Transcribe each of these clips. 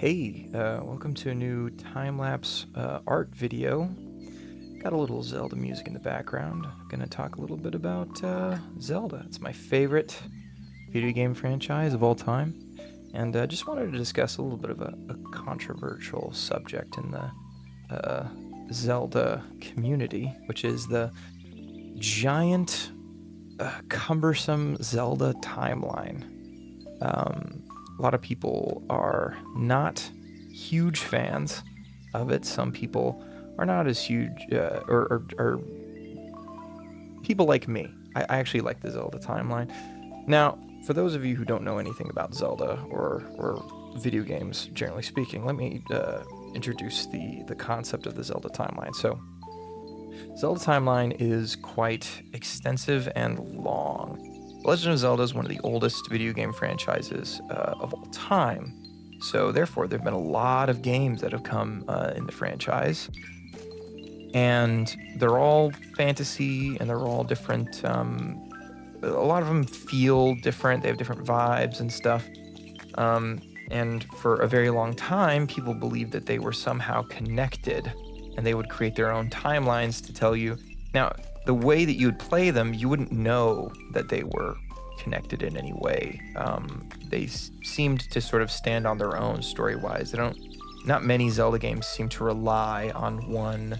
Hey, welcome to a new time-lapse art video. Got a little Zelda music in the background. Gonna talk a little bit about Zelda. It's my favorite video game franchise of all time, and just wanted to discuss a little bit of a controversial subject in the Zelda community, which is the giant, cumbersome Zelda timeline. A lot of people are not huge fans of it. Some people are not as huge, or people like me. I actually like the Zelda timeline. Now, for those of you who don't know anything about Zelda or video games, generally speaking, let me introduce the concept of the Zelda timeline. So, Zelda timeline is quite extensive and long. Legend of Zelda is one of the oldest video game franchises of all time. So therefore, there have been a lot of games that have come in the franchise. And they're all fantasy and they're all different. A lot of them feel different. They have different vibes and stuff. And for a very long time, people believed that they were somehow connected and they would create their own timelines to tell you. Now, the way that you would play them, you wouldn't know that they were connected in any way. They seemed to sort of stand on their own story-wise. Not many Zelda games seem to rely on one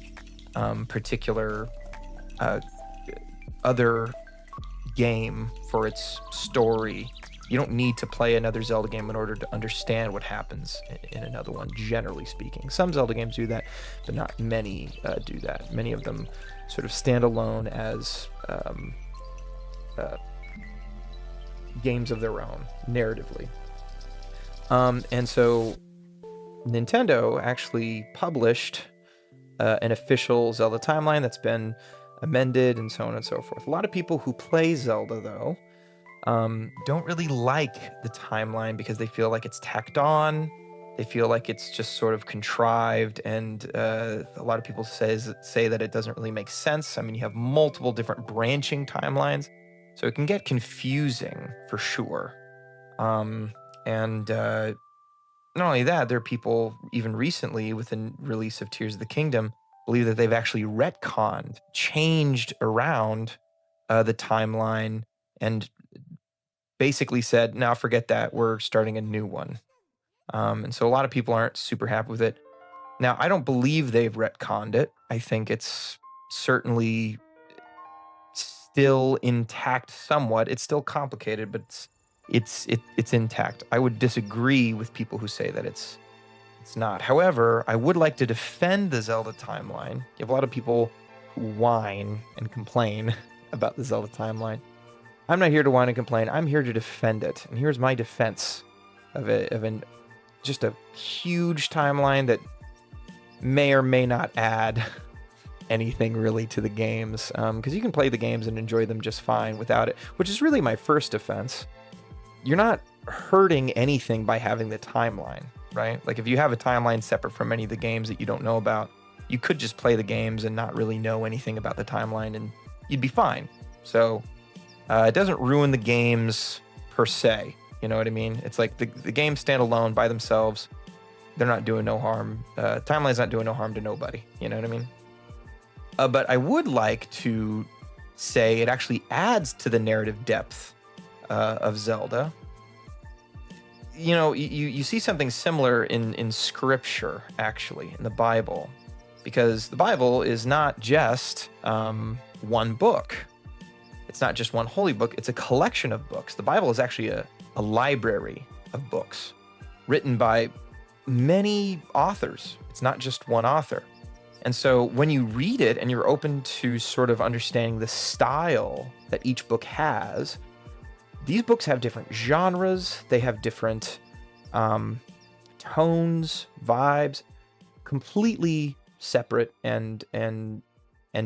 particular other game for its story. You don't need to play another Zelda game in order to understand what happens in another one, generally speaking. Some Zelda games do that, but not many do that. Many of them sort of stand alone as games of their own, narratively. And so Nintendo actually published an official Zelda timeline that's been amended and so on and so forth. A lot of people who play Zelda, though, don't really like the timeline because they feel like it's tacked on. They feel like it's just sort of contrived, and a lot of people say that it doesn't really make sense. I mean, you have multiple different branching timelines, so it can get confusing for sure. And not only that, there are people, even recently with the release of Tears of the Kingdom, believe that they've actually retconned, changed around the timeline, and basically said, "Now forget that, we're starting a new one." And so a lot of people aren't super happy with it. Now, I don't believe they've retconned it. I think it's certainly still intact somewhat. It's still complicated, but it's intact. I would disagree with people who say that it's not. However, I would like to defend the Zelda timeline. You have a lot of people who whine and complain about the Zelda timeline. I'm not here to whine and complain. I'm here to defend it. And here's my defense of just a huge timeline that may or may not add anything really to the games, because you can play the games and enjoy them just fine without it, which is really my first defense. You're not hurting anything by having the timeline, right? Like if you have a timeline separate from any of the games that you don't know about, you could just play the games and not really know anything about the timeline and you'd be fine. So it doesn't ruin the games per se. You know what I mean? It's like the games stand alone by themselves. They're not doing no harm. Timeline's not doing no harm to nobody. You know what I mean? But I would like to say it actually adds to the narrative depth of Zelda. You know, you see something similar in scripture, actually, in the Bible. Because the Bible is not just one book. It's not just one holy book. It's a collection of books. The Bible is actually a library of books written by many authors. It's not just one author. And so when you read it and you're open to sort of understanding the style that each book has, these books have different genres. They have different tones, vibes, completely separate and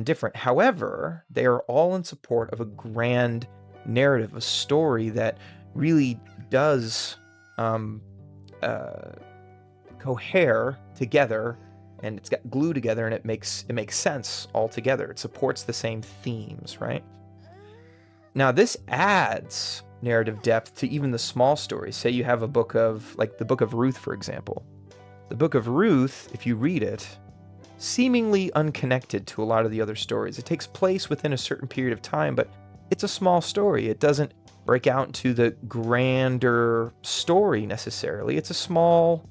different. However, they are all in support of a grand narrative, a story that really does cohere together, and it's got glue together, and it makes sense all together. It supports the same themes, right? Now, this adds narrative depth to even the small stories. Say you have a book of, like the Book of Ruth, for example. The Book of Ruth, if you read it, seemingly unconnected to a lot of the other stories. It takes place within a certain period of time, but it's a small story. It doesn't break out into the grander story necessarily. It's a small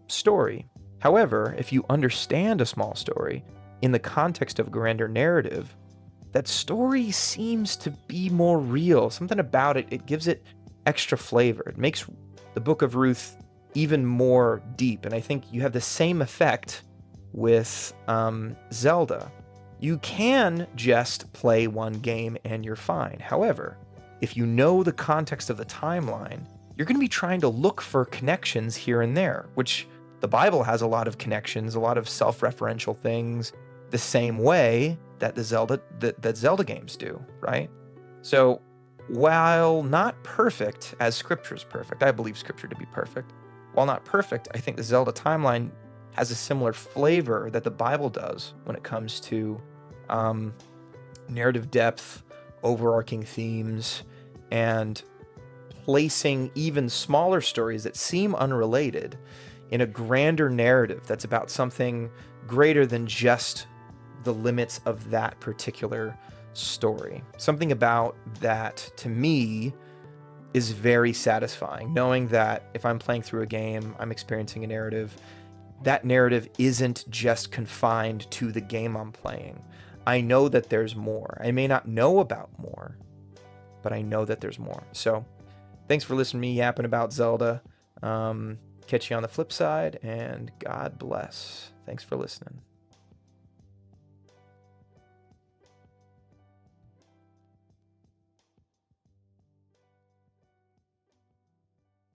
story. However, if you understand a small story in the context of a grander narrative, that story seems to be more real. Something about it, it gives it extra flavor. It makes the Book of Ruth even more deep. And I think you have the same effect with Zelda. You can just play one game and you're fine. However, if you know the context of the timeline, you're going to be trying to look for connections here and there, which the Bible has a lot of connections, a lot of self-referential things, the same way that that Zelda games do, right? So while not perfect as Scripture is perfect, I believe Scripture to be perfect. While not perfect, I think the Zelda timeline has a similar flavor that the Bible does when it comes to narrative depth, overarching themes, and placing even smaller stories that seem unrelated in a grander narrative that's about something greater than just the limits of that particular story. Something about that, to me, is very satisfying, knowing that if I'm playing through a game, I'm experiencing a narrative. That narrative isn't just confined to the game I'm playing. I know that there's more. I may not know about more, but I know that there's more. So thanks for listening to me yapping about Zelda. Catch you on the flip side, and God bless. Thanks for listening.